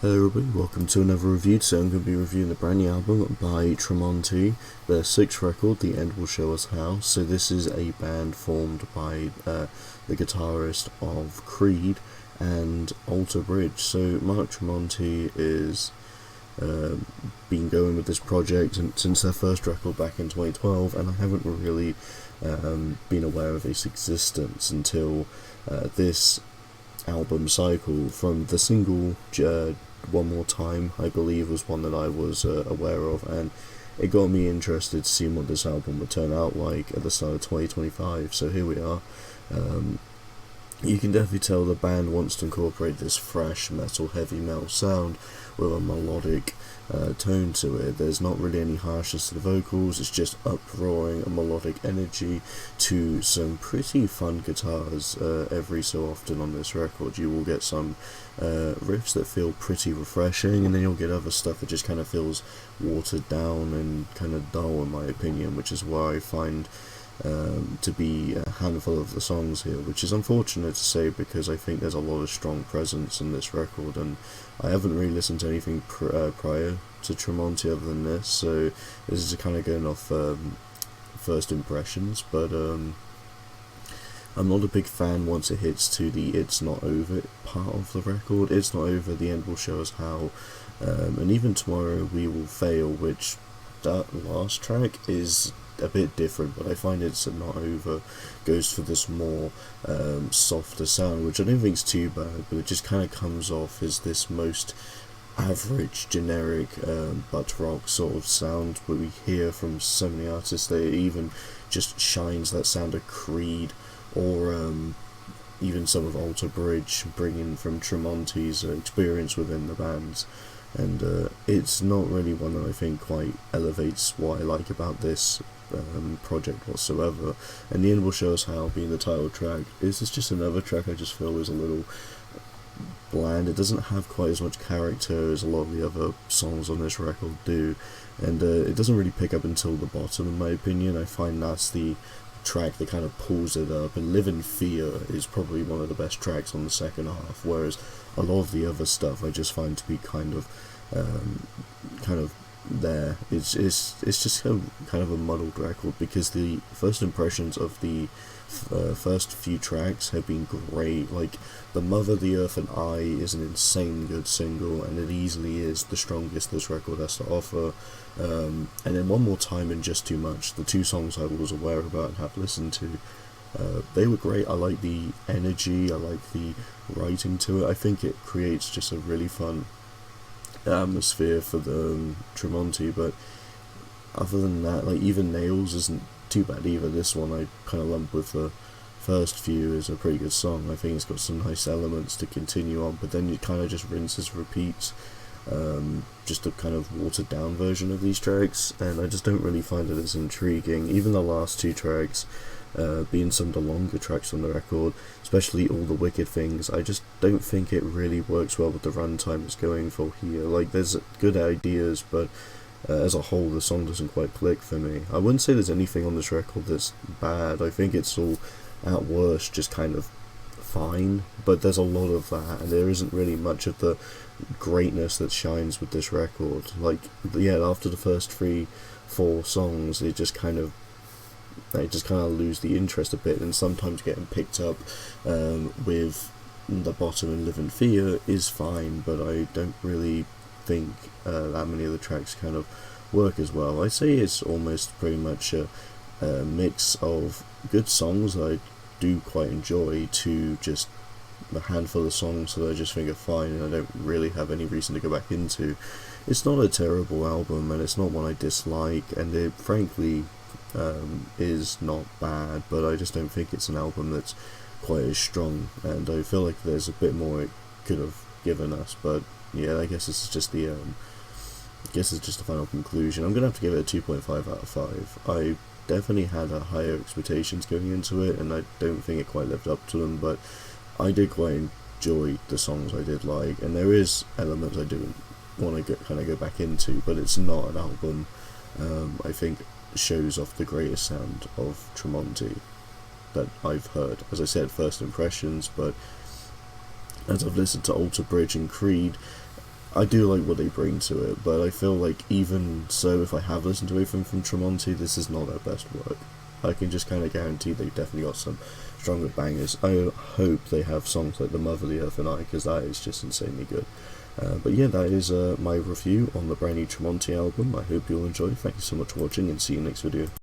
Hello everybody, welcome to another review. Today I'm going to be reviewing the brand new album by Tremonti, their sixth record, The End Will Show Us How. So this is a band formed by the guitarist of Creed and Alter Bridge. So Mark Tremonti is been going with this project since their first record back in 2012, and I haven't really been aware of its existence until this album cycle. From the single One More Time, I believe, was one that I was aware of, and it got me interested to see what this album would turn out like at the start of 2025. So here we are. You can definitely tell the band wants to incorporate this fresh metal, heavy metal sound with a melodic tone to it. There's not really any harshness to the vocals, it's just uproaring, a melodic energy to some pretty fun guitars. Every so often on this record you will get some riffs that feel pretty refreshing, and then you'll get other stuff that just kind of feels watered down and kind of dull, in my opinion, which is why I find to be a handful of the songs here, which is unfortunate to say because I think there's a lot of strong presence in this record, and I haven't really listened to anything prior to Tremonti other than this, so this is kind of going off first impressions. But I'm not a big fan once it hits to the It's Not Over part of the record. It's Not Over, The End Will Show Us How, and even Tomorrow We Will Fail, which that last track is a bit different, but I find It's Not Over goes for this more softer sound, which I don't think is too bad, but it just kind of comes off as this most average, generic butt rock sort of sound that we hear from so many artists. That it even just shines that sound of Creed, or even some of Alter Bridge, bringing from Tremonti's experience within the bands. And it's not really one that I think quite elevates what I like about this project whatsoever. And The End Will Show Us How, being the title track, is just another track I just feel is a little bland. It doesn't have quite as much character as a lot of the other songs on this record do, and it doesn't really pick up until the bottom, in my opinion. I find that's the track that kind of pulls it up, and Live in Fear is probably one of the best tracks on the second half, whereas a lot of the other stuff I just find to be kind of there. It's just kind of a muddled record, because the first impressions of the first few tracks have been great. Like The Mother, the Earth and I is an insane good single, and it easily is the strongest this record has to offer. And then One More Time and Just Too Much, the two songs I was aware about and have listened to, they were great. I like the energy, I like the writing to it. I think it creates just a really fun atmosphere for the Tremonti. But other than that, like, even Nails isn't too bad either. This one I kind of lump with the first few is a pretty good song. I think it's got some nice elements to continue on, but then it kind of just rinses, repeats, just a kind of watered down version of these tracks, and I just don't really find it as intriguing. Even the last two tracks, being some of the longer tracks on the record, especially All the Wicked Things, I just don't think it really works well with the runtime it's going for here. Like, there's good ideas, but as a whole the song doesn't quite click for me. I wouldn't say there's anything on this record that's bad. I think it's all, at worst, just kind of fine, but there's a lot of that, and there isn't really much of the greatness that shines with this record. Like, yeah, after the first 3-4 songs, they just kind of lose the interest a bit, and sometimes getting picked up with the bottom and Live in Fear is fine, but I don't really think that many of the tracks kind of work as well. I'd say it's almost pretty much a mix of good songs that I do quite enjoy to just a handful of songs that I just think are fine and I don't really have any reason to go back into. It's not a terrible album, and it's not one I dislike, and it frankly is not bad, but I just don't think it's an album that's quite as strong, and I feel like there's a bit more it could have given us. But yeah, I guess this is just the final conclusion. I'm gonna have to give it a 2.5 out of 5. I definitely had higher expectations going into it, and I don't think it quite lived up to them, but I did quite enjoy the songs I did like, and there is elements I do want to go back into, but it's not an album I think shows off the greatest sound of Tremonti that I've heard. As I said, first impressions, but as I've listened to Alter Bridge and Creed, I do like what they bring to it, but I feel like even so, if I have listened to anything from Tremonti, this is not their best work. I can just kind of guarantee they definitely got some stronger bangers. I hope they have songs like The Mother, the Earth and I, because that is just insanely good. But yeah, that is my review on the brand new Tremonti album. I hope you'll enjoy. Thank you so much for watching, and see you next video.